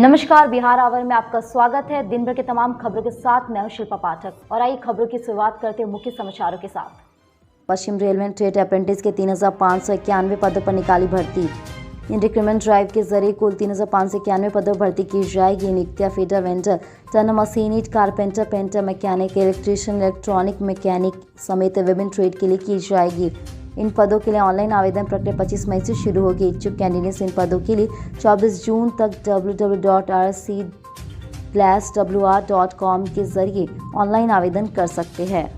नमस्कार, बिहार आवर में आपका स्वागत है। दिन भर के तमाम खबरों के साथ मैं हूं शिल्पा पाठक और आइए खबरों की शुरुआत करते हैं मुख्य समाचारों के साथ। पश्चिम रेलवे ने ट्रेड अप्रेंटिस के 3,591 पदों पर निकाली भर्ती। इंक्रीमेंट ड्राइव के जरिए कुल 3,591 पदों पर भर्ती की जाएगी। नियुक्तियां feeder vendor, Turner machinist, carpenter, painter, mechanic, electrician, electronic mechanic समेत विभिन्न ट्रेड के लिए की जाएगी। इन पदों के लिए ऑनलाइन आवेदन प्रक्रिया 25 मई से शुरू होगी। इच्छुक कैंडिडेट्स इन पदों के लिए 24 जून तक www.rc-wr.com के जरिए ऑनलाइन आवेदन कर सकते हैं।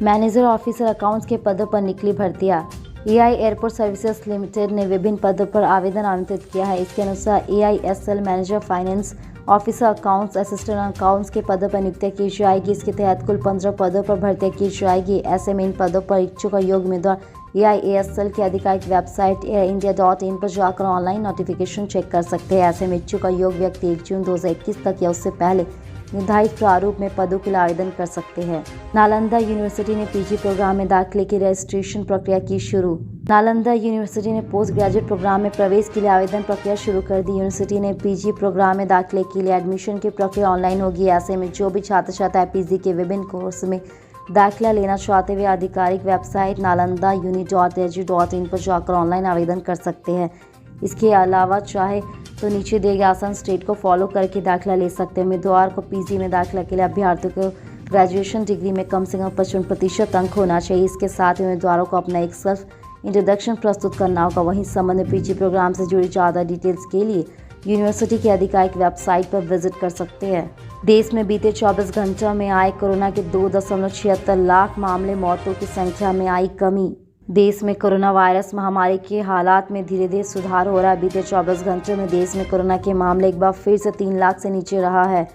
मैनेजर ऑफिसर अकाउंट्स के पदों पर निकली भर्तियां। एआई एयरपोर्ट सर्विसेज लिमिटेड ने विभिन्न पदों पर आवेदन आमंत्रित किया है। इसके अनुसार AISL manager finance officer accounts, assistant accounts के पदों पर नियुक्तियां की जाएगी। इसके तहत कुल 15 पदों पर भर्तियां की जाएगी। ऐसे में इन पदों पर इच्छुक और योग्य उम्मीदवार AISL की आधिकारिक वेबसाइट airindia.in पर जाकर ऑनलाइन नोटिफिकेशन चेक कर सकते हैं। ऐसे में इच्छुक और योग्य व्यक्ति 1 जून 2021 तक या उससे पहले निर्धारित प्रारूप में पदों के लिए आवेदन कर सकते हैं। नालंदा यूनिवर्सिटी ने PG प्रोग्राम में दाखिले की रजिस्ट्रेशन प्रक्रिया की शुरू। नालंदा यूनिवर्सिटी ने पोस्ट ग्रेजुएट प्रोग्राम में प्रवेश के लिए आवेदन प्रक्रिया शुरू कर दी। यूनिवर्सिटी ने PG प्रोग्राम में दाखिले के लिए एडमिशन की प्रक्रिया ऑनलाइन होगी। ऐसे में जो भी छात्र छात्राएं PG के विभिन्न कोर्स में दाखिला लेना चाहते हुए आधिकारिक वेबसाइट nalandauni.edu.in पर जाकर ऑनलाइन आवेदन कर सकते हैं। इसके अलावा चाहे तो नीचे दिए गए आसान स्टेप को फॉलो करके दाखिला ले सकते हैं। उम्मीदवार को PG में दाखिला के लिए अभ्यर्थियों को ग्रेजुएशन डिग्री में कम से कम 55% अंक होना चाहिए। इसके साथ ही उम्मीदवारों को अपना एक सेल्फ इंट्रोडक्शन प्रस्तुत करना होगा। वहीं संबंधित PG प्रोग्राम से जुड़ी ज़्यादा डिटेल्स के लिए यूनिवर्सिटी की आधिकारिक वेबसाइट पर विजिट कर सकते हैं। देश में बीते 24 घंटों में आए कोरोना के 2.76 लाख मामले, मौतों की संख्या में आई कमी। देश में कोरोना वायरस महामारी के हालात में धीरे धीरे सुधार हो रहा है। बीते 24 घंटों में देश में कोरोना के मामले एक बार फिर से 3 लाख से नीचे रहा है।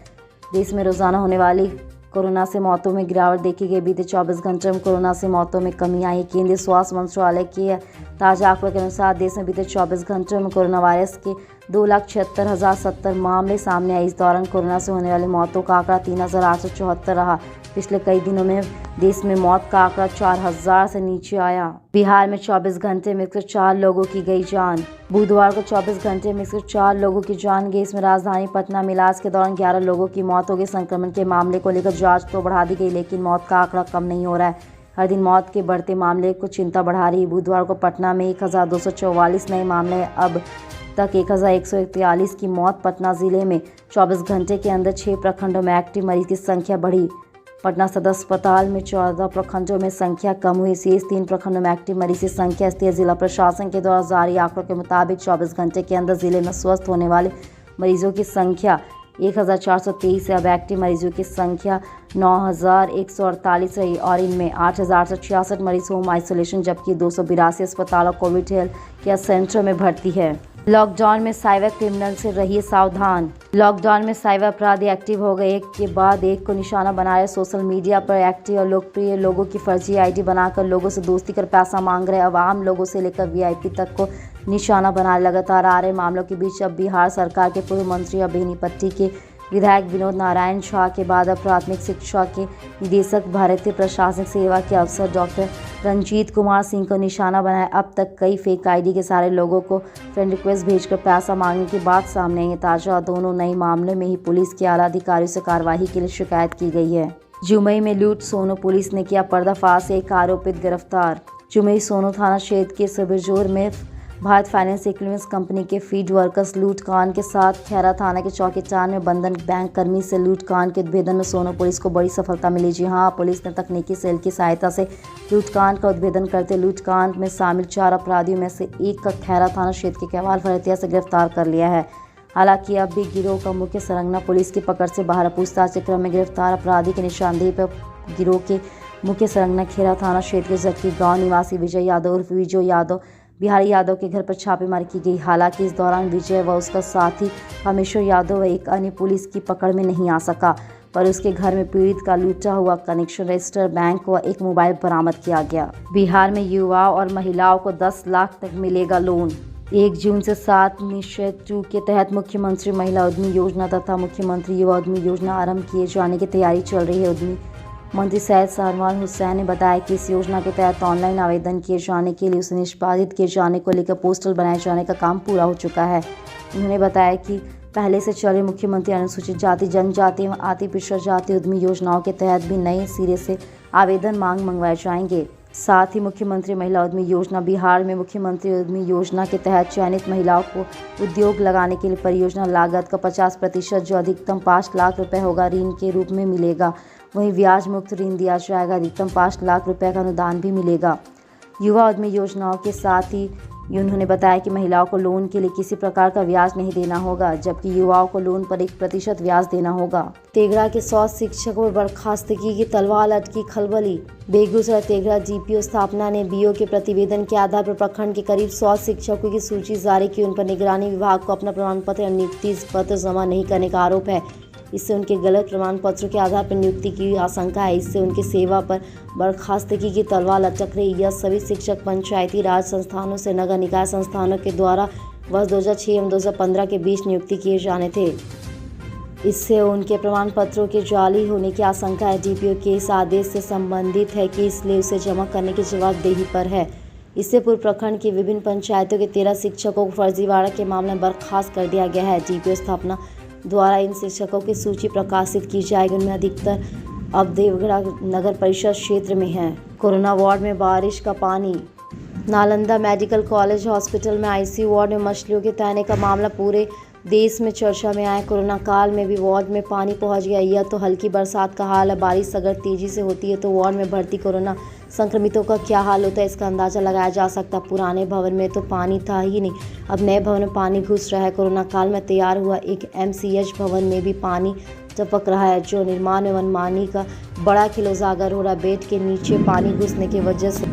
देश में रोजाना होने वाली कोरोना से मौतों में गिरावट देखी गई। बीते 24 घंटों में कोरोना से मौतों में कमी आई। केंद्रीय स्वास्थ्य मंत्रालय के ताजा आंकड़ों के अनुसार देश में बीते 24 घंटों में कोरोना वायरस के 2,76,070 मामले सामने आए। इस दौरान कोरोना से होने वाली मौतों का आंकड़ा 3,874 रहा। पिछले कई दिनों में देश में मौत का आंकड़ा 4,000 से नीचे आया। बिहार में 24 घंटे में 104 लोगों की गई जान। बुधवार को 24 घंटे में 104 लोगों की जान गई। इसमें राजधानी पटना में इलाज के दौरान 11 लोगों की मौत हो गई। संक्रमण के मामले को लेकर जांच तो बढ़ा दी गई, लेकिन मौत का आंकड़ा कम नहीं हो रहा है। हर दिन मौत के बढ़ते मामले को चिंता बढ़ा रही है। बुधवार को पटना में 1,244 नए मामले, अब तक 1,141 की मौत। पटना जिले में 24 घंटे के अंदर 6 प्रखंडों में एक्टिव मरीज की संख्या बढ़ी। पटना सदर अस्पताल में 14 प्रखंडों में संख्या कम हुई। शेष 3 प्रखंडों में एक्टिव मरीज की संख्या स्थिर। जिला प्रशासन के द्वारा जारी आंकड़ों के मुताबिक 24 घंटे के अंदर जिले में स्वस्थ होने वाले मरीजों की संख्या 1,423 है। अब एक्टिव मरीजों की संख्या 9,148 रही और इनमें 8,866 मरीज होम आइसोलेशन, जबकि 282 अस्पताल और कोविड हेल्थ केयर सेंटर में भर्ती है। लॉकडाउन में साइबर क्रिमिनल से रहिए सावधान। लॉकडाउन में साइबर अपराधी एक्टिव हो गए। एक के बाद एक को निशाना बना रहे। सोशल मीडिया पर एक्टिव और लोकप्रिय लोगों की फर्जी ID बनाकर लोगों से दोस्ती कर पैसा मांग रहे। अब आम लोगों से लेकर VIP तक को निशाना बना लगातार आ रहे मामलों के बीच अब बिहार सरकार के पूर्व मंत्री और बेनीपट्टी के विधायक विनोद नारायण झा के बाद अब प्राथमिक शिक्षा के निदेशक, भारतीय प्रशासनिक सेवा के अफसर डॉक्टर रंजीत कुमार सिंह को निशाना बनाया। अब तक कई फेक ID के सारे लोगों को फ्रेंड रिक्वेस्ट भेजकर पैसा मांगने की बात सामने आई है। ताजा दोनों नए मामले में ही पुलिस के आला अधिकारियों से कार्रवाई के लिए शिकायत की गई है। जुमई में लूट, सोनो पुलिस ने किया पर्दाफाश, एक आरोपित गिरफ्तार। जुमई सोनो थाना क्षेत्र के सबरजोर में भारत फाइनेंस इक्विपमेंट्स कंपनी के फील्ड वर्कर्स लूटकांड के साथ खैरा थाना के चौकीदार में बंधन बैंक कर्मी से लूटकांड के उद्भेदन में सोनो पुलिस को बड़ी सफलता मिली। जी हां, पुलिस ने तकनीकी सेल की सहायता से लूटकांड का उद्भेदन करते लूटकांड में शामिल 4 अपराधियों में से एक का खैरा थाना क्षेत्र के केवाल भरतिया से गिरफ्तार कर लिया है। हालांकि अब भी गिरोह का मुख्य सरगना पुलिस की पकड़ से बाहर। पूछताछ के क्रम में गिरफ्तार अपराधी की निशानदेही पर गिरोह के मुख्य सरगना खेरा थाना क्षेत्र के जटकी गाँव निवासी विजय यादव उर्फ विजय यादव बिहारी यादव के घर पर छापेमारी की गई। हालांकि इस दौरान विजय व उसका साथी रामेश्वर यादव व एक अन्य पुलिस की पकड़ में नहीं आ सका, पर उसके घर में पीड़ित का लूटा हुआ कनेक्शन रजिस्टर, बैंक व एक मोबाइल बरामद किया गया। बिहार में युवाओं और महिलाओं को 10 लाख तक मिलेगा लोन। 1 जून से 7 निश्चय 2 के तहत मुख्यमंत्री महिला उद्यमी योजना तथा मुख्यमंत्री युवा उद्यमी योजना आरंभ किए जाने की तैयारी चल रही है। उद्यमी मंत्री सैयद शाहनवाज हुसैन ने बताया कि इस योजना के तहत ऑनलाइन आवेदन किए जाने के लिए उसे निष्पादित किए जाने को लेकर पोस्टल बनाए जाने का काम पूरा हो चुका है। उन्होंने बताया कि पहले से चले मुख्यमंत्री अनुसूचित जाति, जनजाति एवं अति पिछड़ा जाति उद्यमी योजनाओं के तहत भी नए सिरे से आवेदन मंगवाए जाएंगे। साथ ही मुख्यमंत्री महिला उद्यमी योजना बिहार में मुख्यमंत्री उद्यमी योजना के तहत चयनित महिलाओं को उद्योग लगाने के लिए परियोजना लागत का 50% जो अधिकतम 5 लाख रुपए होगा ऋण के रूप में मिलेगा। वहीं ब्याज मुक्त ऋण दिया जाएगा। अधिकतम 5 लाख रुपए का अनुदान भी मिलेगा। युवा उद्यमी योजनाओं के साथ ही उन्होंने बताया कि महिलाओं को लोन के लिए किसी प्रकार का ब्याज नहीं देना होगा, जबकि युवाओं को लोन पर 1% ब्याज देना होगा। तेघड़ा के 100 शिक्षकों पर बर्खास्तगी की तलवार लटकी, खलबली। बेगूसराय तेघड़ा जीपीओ स्थापना ने बीओ के प्रतिवेदन के आधार पर प्रखंड के करीब 100 शिक्षकों की सूची जारी की। उन पर निगरानी विभाग को अपना प्रमाण पत्र या नियुक्ति पत्र जमा नहीं करने का आरोप है। इससे उनके गलत प्रमाण पत्रों के आधार पर नियुक्ति की आशंका है। इससे उनकी सेवा पर बर्खास्तगी की तलवार लटक रही। यह सभी शिक्षक पंचायती राज संस्थानों से नगर निकाय संस्थानों के द्वारा वर्ष 2006 एवं 2015 के बीच नियुक्ति किए जाने थे। इससे उनके प्रमाण पत्रों के जाली होने की आशंका है। डीपीओ के इस आदेश से संबंधित है कि इसलिए उसे जमा करने की जवाबदेही पर है। इससे पूर्व प्रखंड की विभिन्न पंचायतों के 13 शिक्षकों को फर्जीवाड़ा के मामले में बर्खास्त कर दिया गया है। डीपीओ स्थापना द्वारा इन शिक्षकों की सूची प्रकाशित की जाएगी। उनमें अधिकतर अब देवगढ़ नगर परिषद क्षेत्र में है। कोरोना वार्ड में बारिश का पानी। नालंदा मेडिकल कॉलेज हॉस्पिटल में आईसीयू वार्ड में मछलियों के तैरने का मामला पूरे देश में चर्चा में आया। कोरोना काल में भी वार्ड में पानी पहुंच गया। यह तो हल्की बरसात का हाल है। बारिश अगर तेजी से होती है तो वार्ड में भर्ती कोरोना संक्रमितों का क्या हाल होता है, इसका अंदाजा लगाया जा सकता। पुराने भवन में तो पानी था ही नहीं, अब नए भवन में पानी घुस रहा है। कोरोना काल में तैयार हुआ एक एमसीएच भवन में भी पानी टपक रहा है, जो निर्माण में मनमानी का बड़ा खिल उजागर हो रहा है। बेड के नीचे पानी घुसने की वजह से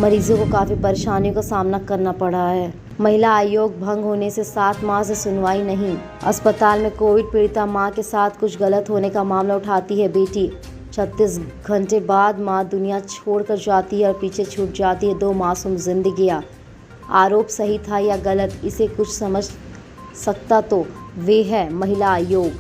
मरीजों को काफ़ी परेशानियों का सामना करना पड़ा है। महिला आयोग भंग होने से 7 माह से सुनवाई नहीं। अस्पताल में कोविड पीड़िता मां के साथ कुछ गलत होने का मामला उठाती है बेटी। 36 घंटे बाद मां दुनिया छोड़कर जाती है और पीछे छूट जाती है 2 मासूम जिंदगियां। आरोप सही था या गलत, इसे कुछ समझ सकता तो वे है महिला आयोग,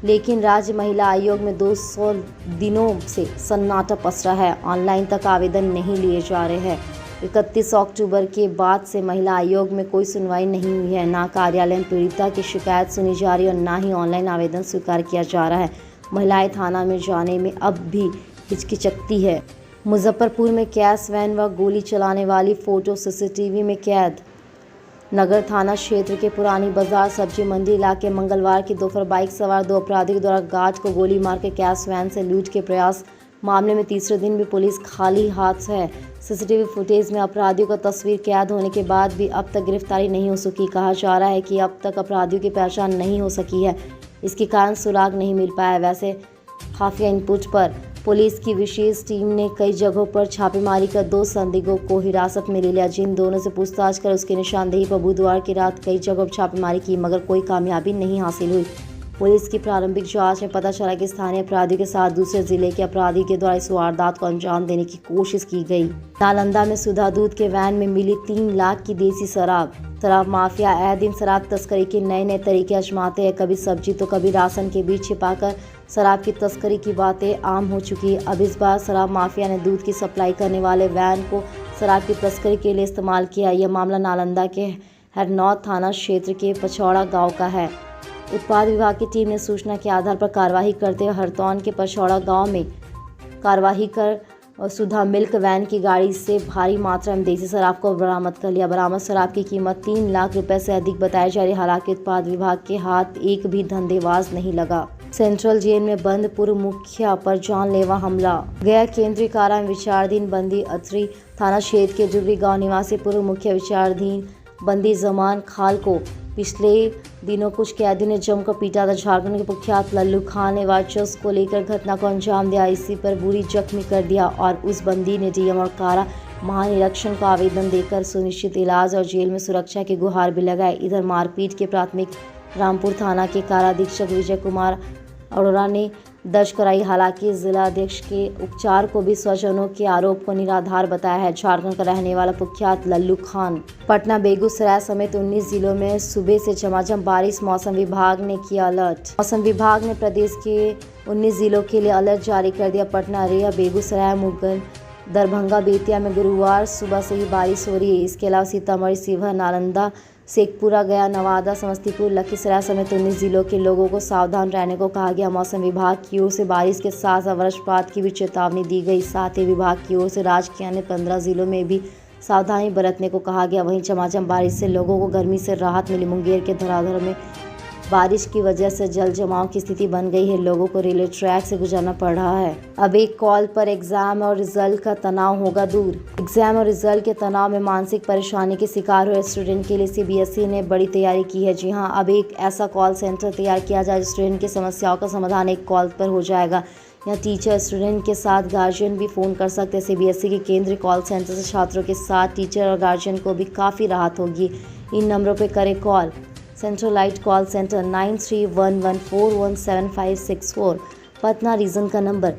लेकिन राज्य महिला आयोग में 200 दिनों से सन्नाटा पसरा है। ऑनलाइन तक आवेदन नहीं लिए जा रहे हैं। 31 अक्टूबर के बाद से महिला आयोग में कोई सुनवाई नहीं हुई है। ना कार्यालय में पीड़िता की शिकायत सुनी जा रही है और ना ही ऑनलाइन आवेदन स्वीकार किया जा रहा है। महिलाएं थाना में जाने में अब भी हिचकिचाती है। मुजफ्फरपुर में कैश वैन व गोली चलाने वाली फोटो सीसीटीवी में कैद। नगर थाना क्षेत्र के पुरानी बाजार सब्जी मंडी इलाके मंगलवार की दोपहर बाइक सवार 2 अपराधियों द्वारा गार्ड को गोली मारकर कैश वैन से लूट के प्रयास। मामले में तीसरे दिन भी पुलिस खाली हाथ है। सीसीटीवी फुटेज में अपराधियों का तस्वीर कैद होने के बाद भी अब तक गिरफ्तारी नहीं हो सकी। कहा जा रहा है कि अब तक अपराधियों की पहचान नहीं हो सकी है, इसके कारण सुराग नहीं मिल पाया। वैसे खुफिया इनपुट पर पुलिस की विशेष टीम ने कई जगहों पर छापेमारी कर 2 संदिग्धों को हिरासत में ले लिया, जिन दोनों से पूछताछ कर उसकी निशानदेही पर बुधवार की रात कई जगहों पर छापेमारी की, मगर कोई कामयाबी नहीं हासिल हुई। पुलिस की प्रारंभिक जांच में पता चला कि स्थानीय अपराधियों के साथ दूसरे जिले के अपराधी के द्वारा इस वारदात को अंजाम देने की कोशिश की गई। नालंदा में सुधा दूध के वैन में मिली 3 लाख की देसी शराब। शराब माफिया आए दिन शराब तस्करी के नए तरीके आजमाते हैं। कभी सब्जी तो कभी राशन के बीच छिपाकर शराब की तस्करी की बातें आम हो चुकी है। अब इस बार शराब माफिया ने दूध की सप्लाई करने वाले वैन को शराब की तस्करी के लिए इस्तेमाल किया। यह मामला नालंदा के हरनौत थाना क्षेत्र के पछौड़ा गाँव का है। उत्पाद विभाग की टीम ने सूचना के आधार पर कार्रवाई करते हुए हरतौन के पछौड़ा गांव में कार्रवाई कर सुधा मिल्क वैन की गाड़ी से भारी मात्रा में देसी शराब को बरामद कर लिया। बरामद शराब की कीमत 3 लाख रुपए से अधिक बताई जा रही। हालांकि उत्पाद विभाग के हाथ एक भी धंधेबाज नहीं लगा। सेंट्रल जेल में बंद पूर्व मुखिया पर जानलेवा हमला। गया केंद्रीय कारा में विचाराधीन बंदी अथरी थाना क्षेत्र के जुबरी गाँव निवासी पूर्व मुखिया विचाराधीन बंदी जमान खाल को पिछले दिनों कुछ कैदी ने जमकर पीटा था। झारखंड के कुख्यात लल्लू खान ने वर्चस्व को लेकर घटना को अंजाम दिया, इसी पर बुरी जख्मी कर दिया और उस बंदी ने डीएम और कारा महानिरीक्षण को आवेदन देकर सुनिश्चित इलाज और जेल में सुरक्षा की गुहार भी लगाई। इधर मारपीट के प्राथमिक रामपुर थाना के काराधीक्षक विजय कुमार अरोड़ा ने दर्ज कराई। हालांकि जिलाध्यक्ष के उपचार को भी स्वजनों के आरोप को निराधार बताया है। झारखंड का रहने वाला कुख्यात लल्लू खान। पटना बेगूसराय समेत 19 जिलों में सुबह से झमाझम बारिश। मौसम विभाग ने किया अलर्ट। मौसम विभाग ने प्रदेश के 19 जिलों के लिए अलर्ट जारी कर दिया। पटना, अररिया, बेगूसराय, मुंगेर, दरभंगा, बेतिया में गुरुवार सुबह से ही बारिश हो रही है। इसके अलावा सीतामढ़ी, शिवहर, नालंदा, शेखपुरा, गया, नवादा, समस्तीपुर, लखीसराय समेत 19 जिलों के लोगों को सावधान रहने को कहा गया। मौसम विभाग की ओर से बारिश के साथ वज्रपात की भी चेतावनी दी गई। साथ ही विभाग की ओर से राज्य के अन्य 15 जिलों में भी सावधानी बरतने को कहा गया। वहीं झमाझम बारिश से लोगों को गर्मी से राहत मिली। मुंगेर के धराधर में बारिश की वजह से जल जमाव की स्थिति बन गई है। लोगों को रेलवे ट्रैक से गुजरना पड़ रहा है। अब एक कॉल पर एग्जाम और रिजल्ट का तनाव होगा दूर। एग्जाम और रिजल्ट के तनाव में मानसिक परेशानी के शिकार हुए स्टूडेंट के लिए सीबीएसई ने बड़ी तैयारी की है। जी हां, अब एक ऐसा कॉल सेंटर तैयार किया जाए स्टूडेंट की समस्याओं का समाधान एक कॉल पर हो जाएगा। यहाँ टीचर स्टूडेंट के साथ गार्जियन भी फ़ोन कर सकते हैं। सीबीएसई के केंद्रीय कॉल सेंटर से छात्रों के साथ टीचर और गार्जियन को भी काफ़ी राहत होगी। इन नंबरों पर करें call. Centralite call centre 9311417564, Patna region का नंबर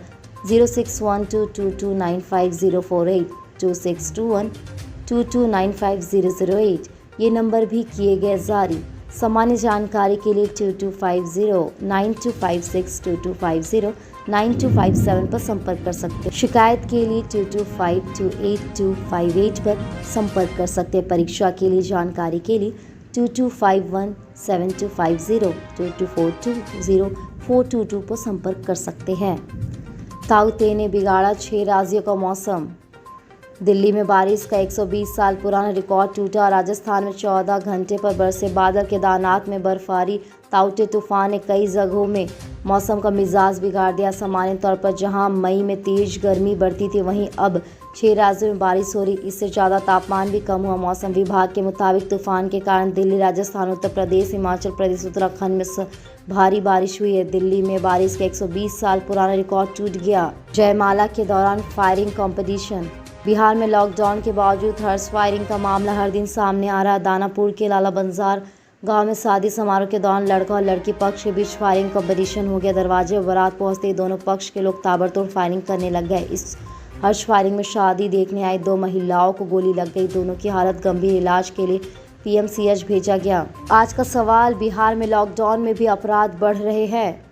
0612229508, 2621229508। ये नंबर भी किए गए जारी। सामान्य जानकारी के लिए 2250-9256-2250, 9257 पर संपर्क कर सकते हैं। शिकायत के लिए 22528258 पर संपर्क कर सकते हैं। परीक्षा के लिए जानकारी के लिए 2251-7250, 2242-0422 पर संपर्क कर सकते हैं। ताउते ने बिगाड़ा 6 राज्यों का मौसम। दिल्ली में बारिश का 120 साल पुराना रिकॉर्ड टूटा। राजस्थान में 14 घंटे पर बरसे बादल। केदारनाथ में बर्फबारी। ताउते तूफान ने कई जगहों में मौसम का मिजाज बिगाड़ दिया। सामान्य तौर पर जहां मई में तेज गर्मी बढ़ती थी, वहीं अब 6 राज्यों में बारिश हो रही। इससे ज़्यादा तापमान भी कम हुआ। मौसम विभाग के मुताबिक तूफान के कारण दिल्ली, राजस्थान, उत्तर प्रदेश, हिमाचल प्रदेश, उत्तराखंड में भारी बारिश हुई है। दिल्ली में बारिश का 120 साल पुराना रिकॉर्ड टूट गया। जयमाला के दौरान फायरिंग कॉम्पिटिशन। बिहार में लॉकडाउन के बावजूद हर्ष फायरिंग का मामला हर दिन सामने आ रहा है। दानापुर के लाला बंजार गांव में शादी समारोह के दौरान लड़का और लड़की पक्ष के बीच फायरिंग कंपटीशन हो गया। दरवाजे पर बारात पहुंचते ही दोनों पक्ष के लोग ताबड़तोड़ फायरिंग करने लग गए। इस हर्ष फायरिंग में शादी देखने आई 2 महिलाओं को गोली लग गई। दोनों की हालत गंभीर, इलाज के लिए पीएमसीएच भेजा गया। आज का सवाल, बिहार में लॉकडाउन में भी अपराध बढ़ रहे हैं।